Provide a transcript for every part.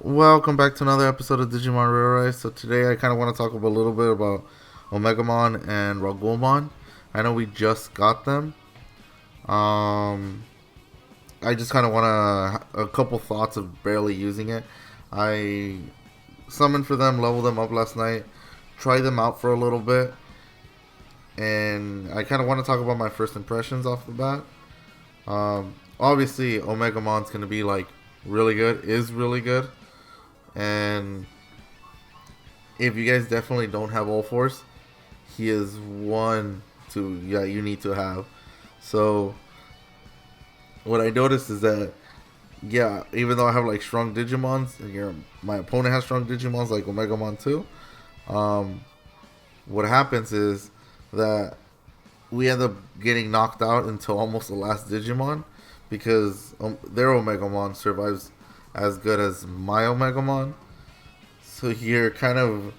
Welcome back to another episode of Digimon ReArise. So today I kind of want to talk a little bit about Omegamon and Raguelmon. I know we just got them. Um, I just kind of want a couple thoughts of barely using it. I summoned for them, leveled them up last night, tried them out for a little bit, and I kind of want to talk about my first impressions off the bat. Obviously, Omegamon's going to be like really good, is really good. And if you guys definitely don't have All Force, he is one you need to have. So what I noticed is that even though I have like strong Digimons, and my opponent has strong Digimons like Omegamon too, um, what happens is that we end up getting knocked out until almost the last Digimon because their Omegamon survives as good as my Omegamon. So you're kind of,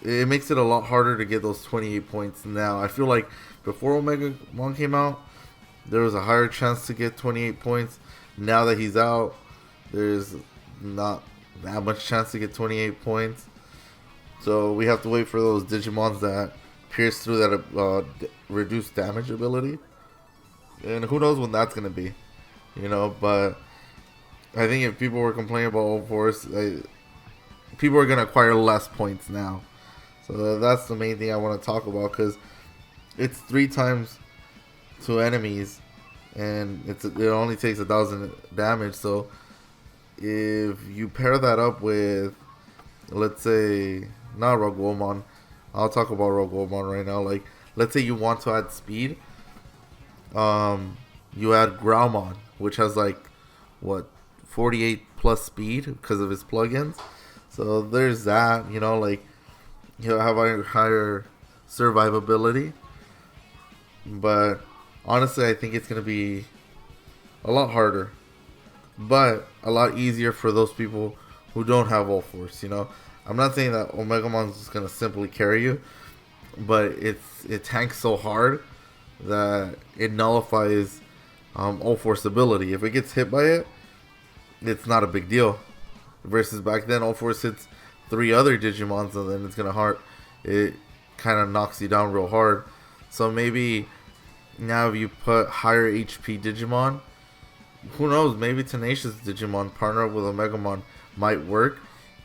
it makes it a lot harder to get those 28 points now. I feel like before Omegamon came out, there was a higher chance to get 28 points. Now that he's out, there's not that much chance to get 28 points. So we have to wait for those Digimons that pierce through that reduced damage ability. And who knows when that's going to be, but I think if people were complaining about Old Force, people are going to acquire less points now. So that's the main thing I want to talk about because it's 3 times to enemies and it only takes 1,000 damage. So if you pair that up with, let's say, not Raguelmon, I'll talk about Raguelmon right now. Like, let's say you want to add speed, you add Greymon, which has like, what, 48 plus speed because of his plugins. So there's that, like he'll have a higher survivability. But honestly, I think it's going to be a lot harder, but a lot easier for those people who don't have All Force. I'm not saying that Omegamon is just going to simply carry you, but it tanks so hard that it nullifies All Force ability. If it gets hit by it, it's not a big deal. Versus back then, All Force hits 3 other Digimons and then it's gonna hurt. It kind of knocks you down real hard. So maybe now if you put higher HP Digimon, who knows? Maybe Tenacious Digimon partner up with Omegamon might work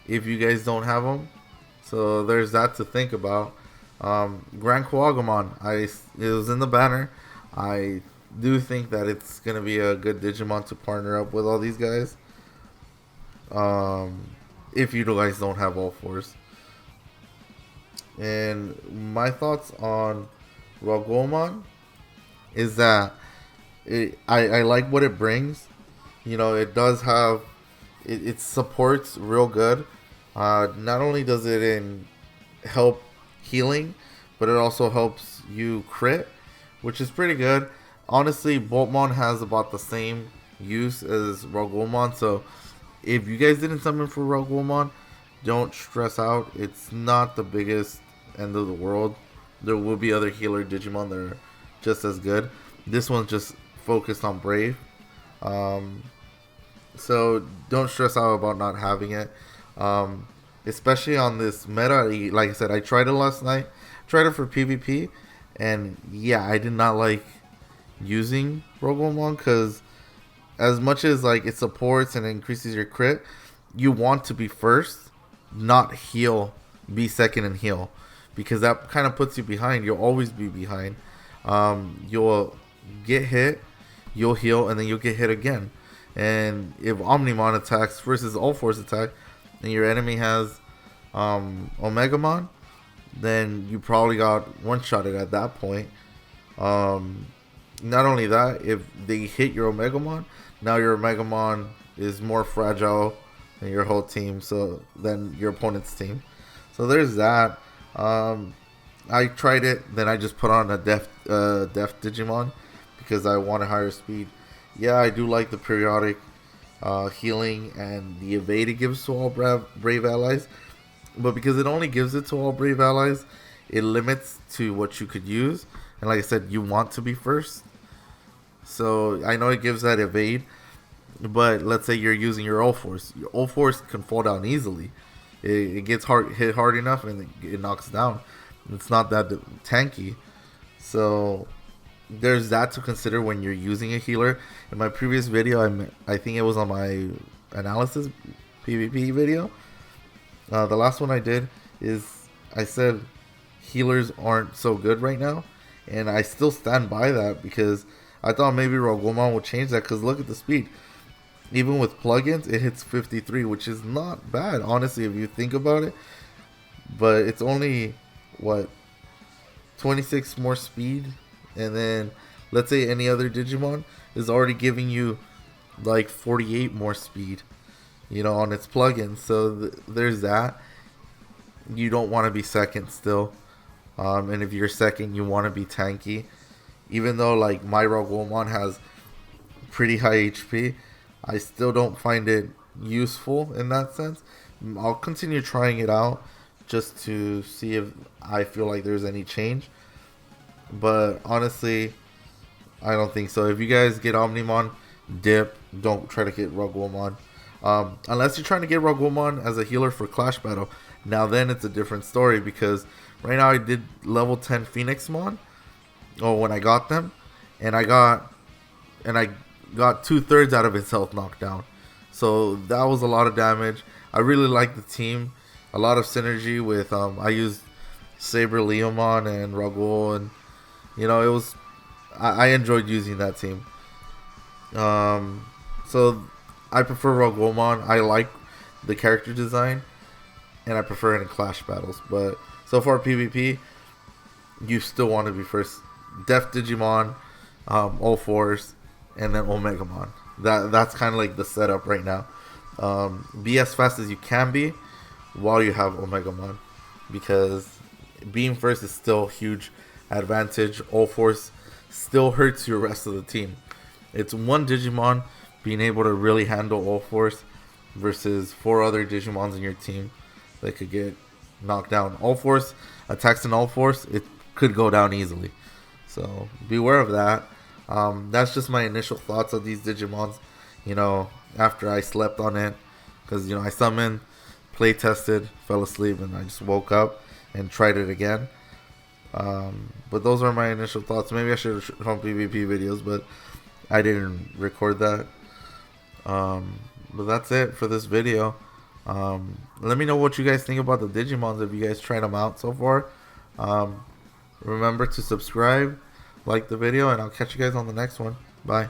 if you guys don't have them. So there's that to think about. Grand Kuwagamon, it was in the banner. I do think that it's gonna be a good Digimon to partner up with all these guys. If you guys don't have All Force. And my thoughts on Raguelmon is that I like what it brings. It does have, it supports real good. Not only does it help healing, but it also helps you crit, which is pretty good. Honestly, Boltmon has about the same use as Raguelmon, so if you guys didn't summon for Raguelmon, don't stress out. It's not the biggest end of the world. There will be other healer Digimon that are just as good. This one's just focused on Brave. So don't stress out about not having it. Especially on this meta. Like I said, I tried it last night. Tried it for PvP. And yeah, I did not like using Raguelmon because as much as like it supports and increases your crit, you want to be first, not heal, be second and heal, because that kind of puts you behind. You'll always be behind. You'll get hit, you'll heal, and then you'll get hit again. And if Omnimon attacks versus All Force attack, and your enemy has Omegamon, then you probably got one-shotted at that point. Not only that, if they hit your Omegamon, now your Omegamon is more fragile than your whole team, so than your opponent's team. So there's that. I tried it, then I just put on a Def Digimon because I wanted higher speed. Yeah, I do like the periodic healing and the evade it gives to all brave allies, but because it only gives it to all brave allies, it limits to what you could use. And like I said, you want to be first. So I know it gives that evade, But let's say you're using your ult force. Your ult force can fall down easily. It gets hit hard enough and it knocks down. It's not that tanky. So there's that to consider when you're using a healer. In my previous video, I think it was on my analysis PvP video. The last one I did is I said healers aren't so good right now, and I still stand by that because I thought maybe Raguelmon would change that. Because look at the speed. Even with plugins, it hits 53, which is not bad, honestly, if you think about it. But it's only, what, 26 more speed? And then, let's say any other Digimon is already giving you, like, 48 more speed, you know, on its plugins. So there's that. You don't want to be second still. And if you're second, you want to be tanky. Even though, like, my Raguelmon has pretty high HP, I still don't find it useful in that sense. I'll continue trying it out just to see if I feel like there's any change. But honestly, I don't think so. If you guys get Omnimon, dip. Don't try to get Raguelmon. Unless you're trying to get Raguelmon as a healer for Clash Battle. Now then it's a different story, because right now I did level 10 Phoenixmon. Oh, when I got them. And I got 2/3 out of his health knocked down. So that was a lot of damage. I really like the team. A lot of synergy with I used Saber Leomon and Raguel, and you know, it was I enjoyed using that team. So I prefer Raguelmon. I like the character design, and I prefer it in Clash battles. But so far PvP, you still want to be first. Def Digimon, all fours, and then Omegamon. That's kind of like the setup right now. Be as fast as you can be while you have Omegamon, because being first is still a huge advantage. All fours still hurts your rest of the team. It's one Digimon being able to really handle all fours versus 4 other Digimons in your team that could get knocked down. All fours attacks in all fours, it could go down easily. So beware of that. That's just my initial thoughts of these Digimons, you know, after I slept on it. Because, you know, I summoned, play tested, fell asleep, and I just woke up and tried it again. But those are my initial thoughts. Maybe I should have shown PvP videos, but I didn't record that. But that's it for this video. Let me know what you guys think about the Digimons, if you guys tried them out so far. Remember to subscribe, like the video, and I'll catch you guys on the next one. Bye.